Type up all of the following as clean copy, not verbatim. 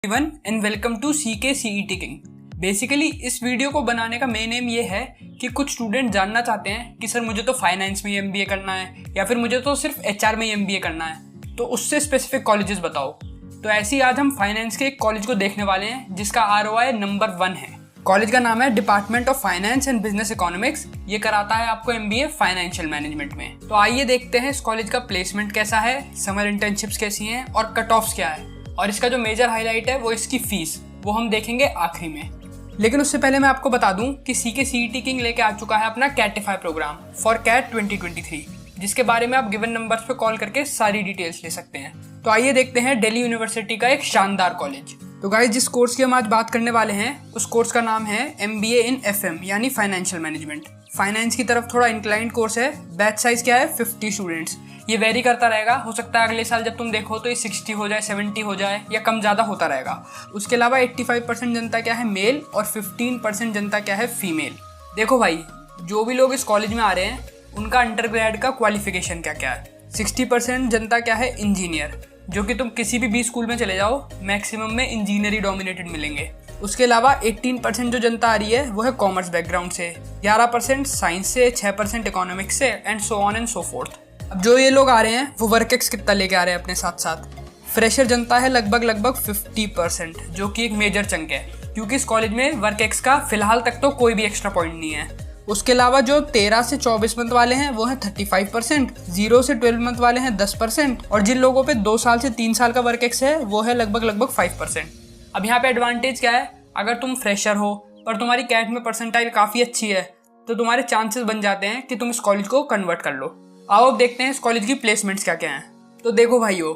Everyone and welcome to CK CET king. Basically इस video को बनाने का मेन एम ये है कि कुछ स्टूडेंट जानना चाहते हैं कि सर मुझे तो फाइनेंस में एमबीए करना है या फिर मुझे तो सिर्फ एचआर में एमबीए करना है, तो उससे स्पेसिफिक कॉलेजेस बताओ। तो ऐसे ही आज हम फाइनेंस के एक कॉलेज को देखने वाले हैं जिसका ROI नंबर 1 है। कॉलेज का नाम है department of finance and business economics. ये कराता है आपको एमबीए फाइनेंशियल मैनेजमेंट में। तो आइए देखते हैं इस कॉलेज का प्लेसमेंट कैसा है, समर इंटर्नशिप्स कैसी हैं और कट ऑफ्स क्या है। और इसका जो मेजर हाईलाइट है वो इसकी फीस, वो हम देखेंगे आखिरी में। लेकिन उससे पहले मैं आपको बता दूं कि सीके सीईटी किंग लेके आ चुका है अपना कैटिफाई प्रोग्राम फॉर कैट 2023, जिसके बारे में आप गिवन नंबर्स पे कॉल करके सारी डिटेल्स ले सकते हैं। तो आइए देखते हैं दिल्ली यूनिवर्सिटी का एक शानदार कॉलेज। तो गाइस, जिस कोर्स की हम आज बात करने वाले हैं उस कोर्स का नाम है MBA इन FM यानी फाइनेंशियल मैनेजमेंट। फाइनेंस की तरफ थोड़ा इंक्लाइंड कोर्स है। बैच साइज क्या है? 50 स्टूडेंट्स। ये वेरी करता रहेगा, हो सकता है अगले साल जब तुम देखो तो ये 60 हो जाए, 70 हो जाए या कम ज़्यादा होता रहेगा। उसके अलावा 85% जनता क्या है? मेल, और 15% जनता क्या है? फीमेल। देखो भाई, जो भी लोग इस कॉलेज में आ रहे हैं उनका अंडरग्रेड का क्वालिफिकेशन क्या क्या है। 60% जनता क्या है? इंजीनियर, जो कि तुम किसी भी 20 स्कूल में चले जाओ मैक्सिमम में इंजीनियरी डोमिनेटेड मिलेंगे। उसके अलावा 18% जो जनता आ रही है वो है कॉमर्स बैकग्राउंड से, 11% साइंस से, 6% इकोनॉमिक्स से, and so on and so fourth. अब जो ये लोग आ रहे हैं वो वर्क एक्स कितना लेके आ रहे हैं अपने साथ साथ। फ्रेशर जनता है लगभग 50%, जो कि एक मेजर चंक है, क्योंकि इस कॉलेज में वर्क एक्स का फिलहाल तक तो कोई भी एक्स्ट्रा पॉइंट नहीं है। उसके अलावा जो 13 से 24 मंथ वाले हैं वो हैं 35%, 0 से 12 मंथ वाले हैं 10%, और जिन लोगों पे 2 साल से 3 साल का वर्क एक्स है वो है लगभग 5%। अब यहाँ पे एडवांटेज क्या है? अगर तुम फ्रेशर हो पर तुम्हारी कैट में परसेंटाइल काफ़ी अच्छी है तो तुम्हारे चांसेस बन जाते हैं कि तुम इस कॉलेज को कन्वर्ट कर लो। आओ अब देखते हैं इस कॉलेज की प्लेसमेंट्स क्या क्या हैं। तो देखो भाइयों,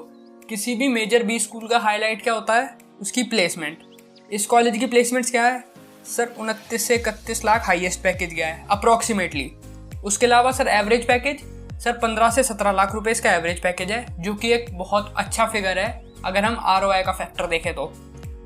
किसी भी मेजर बी स्कूल का हाईलाइट क्या होता है? उसकी प्लेसमेंट। इस कॉलेज की प्लेसमेंट्स क्या है? सर 29 से 31 लाख हाईएस्ट पैकेज गया है अप्रॉक्सीमेटली। उसके अलावा सर एवरेज पैकेज सर 15 से 17 लाख रुपए इसका एवरेज पैकेज है, जो कि एक बहुत अच्छा फिगर है अगर हम ROI का फैक्टर देखें तो।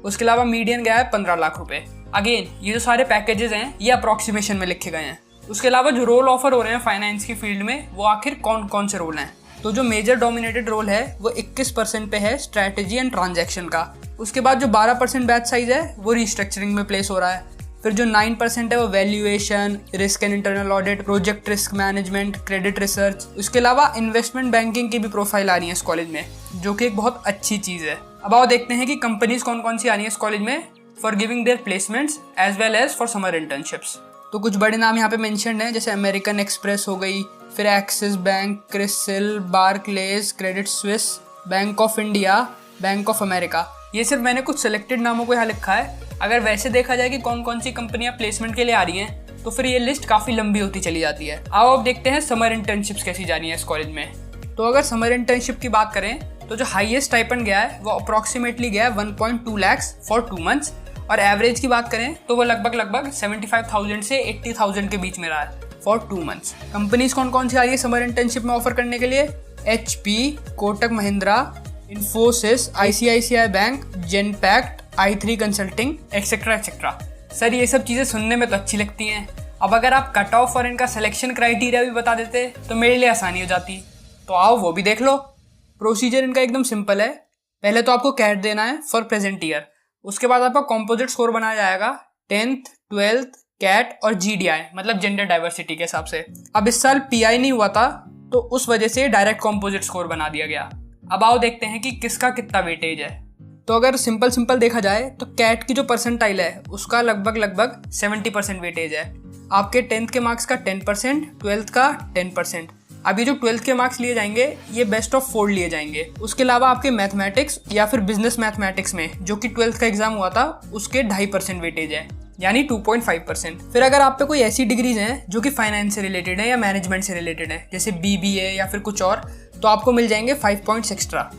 उसके अलावा मीडियन गया है 15 लाख रुपए। अगेन ये जो सारे पैकेजेस हैं ये अप्रॉक्सीमेशन में लिखे गए हैं। उसके अलावा जो रोल ऑफर हो रहे हैं फाइनेंस की फील्ड में वो आखिर कौन कौन से रोल हैं? तो जो मेजर डोमिनेटेड रोल है वो 21% पे है स्ट्रैटेजी एंड ट्रांजैक्शन का। उसके बाद जो 12% बैच साइज है वो रिस्ट्रक्चरिंग में प्लेस हो रहा है। फिर जो 9% है वो valuation, risk and internal audit, project risk management, credit research. उसके अलावा इन्वेस्टमेंट बैंकिंग की भी प्रोफाइल आ रही है इस कॉलेज में, जो कि एक बहुत अच्छी चीज़ है। अब आओ देखते हैं कि कंपनीज कौन कौन सी आ रही है इस कॉलेज में for giving their placements as well as for summer internships. तो कुछ बड़े नाम यहाँ पे मेंशन्ड हैं, जैसे अमेरिकन एक्सप्रेस हो गई, फिर axis bank, CRISIL, Barclays, Credit Suisse, bank of India, bank of America. ये सिर्फ मैंने कुछ सिलेक्टेड नामों को यहाँ लिखा है। अगर वैसे देखा जाए कि कौन कौन सी कंपनियां प्लेसमेंट के लिए आ रही हैं तो फिर ये लिस्ट काफ़ी लंबी होती चली जाती है। आओ अब देखते हैं समर इंटर्नशिप्स कैसी जा रही है इस कॉलेज में। तो अगर समर इंटर्नशिप की बात करें तो जो हाईएस्ट स्टाइपेंड गया है वो अप्रॉक्सीमेटली गया है 1.2 lakhs फॉर 2 months, और एवरेज की बात करें तो वो लगभग 75,000 से 80,000 के बीच में रहा है फॉर 2 months। कंपनीज कौन कौन सी आ रही है समर इंटर्नशिप में ऑफर करने के लिए? HP, Kotak Mahindra, Infosys, ICICI bank, Genpact, i3 consulting, etcetera etcetera. Sir ये सब चीज़ें सुनने में तो अच्छी लगती हैं। अब अगर आप कट ऑफ और इनका सिलेक्शन क्राइटेरिया भी बता देते तो मेरे लिए आसानी हो जाती। तो आओ वो भी देख लो। प्रोसीजर इनका एकदम सिंपल है। पहले तो आपको कैट देना है फॉर प्रेजेंट ईयर। उसके बाद आपका कॉम्पोजिट स्कोर बनाया जाएगा 10th, 12th, कैट और GDI, मतलब जेंडर डाइवर्सिटी के हिसाब से। अब इस साल PI नहीं हुआ था तो उस वजह से डायरेक्ट कॉम्पोजिट स्कोर बना दिया गया। अब आओ देखते हैं कि किसका कितना वेटेज है। तो अगर सिंपल देखा जाए तो कैट की जो परसेंटाइल है उसका लगभग 70% वेटेज है। आपके 10th के मार्क्स का 10%, 12th का 10%। अभी जो 12th के मार्क्स लिए जाएंगे ये बेस्ट ऑफ 4 लिए जाएंगे। उसके अलावा आपके मैथमेटिक्स या फिर बिजनेस मैथमेटिक्स में जो कि 12th का एग्जाम हुआ था उसके 2.5% वेटेज है, यानी 2.5%। फिर अगर आप पे कोई ऐसी डिग्रीज हैं जो कि फाइनेंस से रिलेटेड है या मैनेजमेंट से रिलेटेड है, जैसे BBA या फिर कुछ और, तो आपको मिल जाएंगे 5 पॉइंट्स एक्स्ट्रा।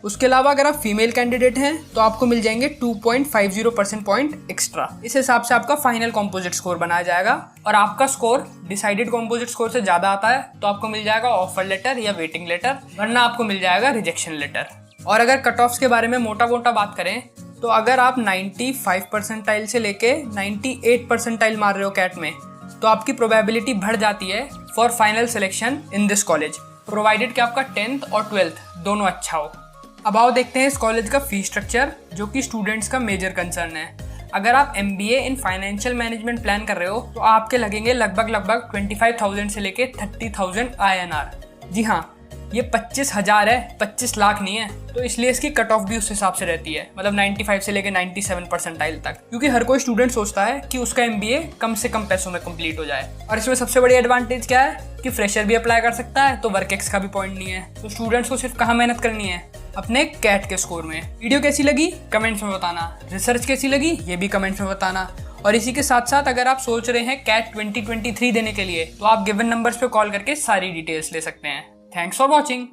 उसके अलावा अगर आप फीमेल कैंडिडेट हैं तो आपको मिल जाएंगे 2.50% पॉइंट एक्स्ट्रा। इस हिसाब से आपका फाइनल कॉम्पोजिट स्कोर बनाया जाएगा, और आपका स्कोर डिसाइडेड कॉम्पोजिट स्कोर से ज़्यादा आता है तो आपको मिल जाएगा ऑफर लेटर या वेटिंग लेटर, वरना आपको मिल जाएगा रिजेक्शन लेटर। और अगर कट ऑफ्स के बारे में मोटा बात करें तो अगर आप 95 परसेंटाइल से लेके 98 परसेंटाइल मार रहे हो कैट में तो आपकी प्रोबेबिलिटी बढ़ जाती है for final selection in this college, provided कि आपका 10th और 12th दोनों अच्छा हो। अब आओ देखते हैं इस कॉलेज का फीस स्ट्रक्चर, जो कि स्टूडेंट्स का मेजर कंसर्न है। अगर आप MBA in financial management plan कर रहे हो तो आपके लगेंगे लगभग 25,000 से लेके 30,000 INR। जी हाँ, ये 25,000 है, 25 लाख नहीं है। तो इसलिए इसकी कट ऑफ भी उस हिसाब से रहती है, मतलब 95 से लेके 97 परसेंटाइल तक, क्योंकि हर कोई स्टूडेंट सोचता है कि उसका MBA कम से कम पैसों में कंप्लीट हो जाए। और इसमें सबसे बड़ी एडवांटेज क्या है कि फ्रेशर भी अप्लाई कर सकता है, तो वर्क एक्स का भी पॉइंट नहीं है। तो स्टूडेंट्स को सिर्फ कहाँ मेहनत करनी है, अपने कैट के स्कोर में। वीडियो कैसी लगी कमेंट्स में बताना, रिसर्च कैसी लगी ये भी कमेंट्स में बताना। और इसी के साथ साथ अगर आप सोच रहे हैं कैट 2023 देने के लिए, तो आप गिवन नंबर्स पे कॉल करके सारी डिटेल्स ले सकते हैं। Thanks for watching.